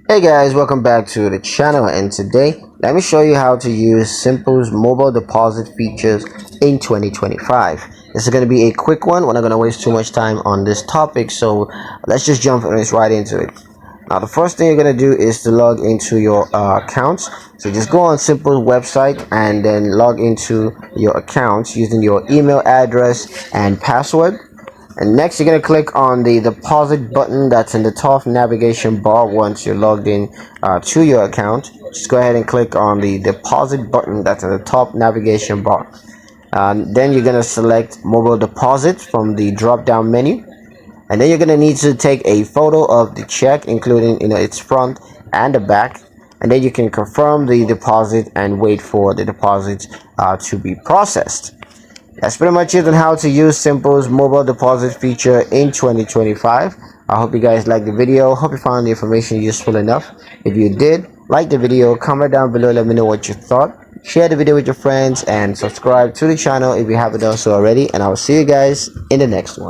Hey guys, welcome back to the channel, and today let me show you how to use Simple's mobile deposit features in 2025. This is going to be a quick one. We're not going to waste too much time on this topic, so let's just jump right into it. Now the first thing you're going to do is to log into your accounts. So just go on Simple's website and then log into your accounts using your email address and password. And next you're going to click on the deposit button that's in the top navigation bar. Once you're logged in to your account, just go ahead and click on the deposit button that's in the top navigation bar. Then you're going to select mobile deposit from the drop down menu, and then you're going to need to take a photo of the check, including its front and the back, and then you can confirm the deposit and wait for the deposit to be processed. That's pretty much it on how to use Simple's mobile deposit feature in 2025. I hope you guys liked the video. Hope you found the information useful enough. If you did, like the video, comment down below, let me know what you thought. Share the video with your friends and subscribe to the channel if you haven't done so already. And I will see you guys in the next one.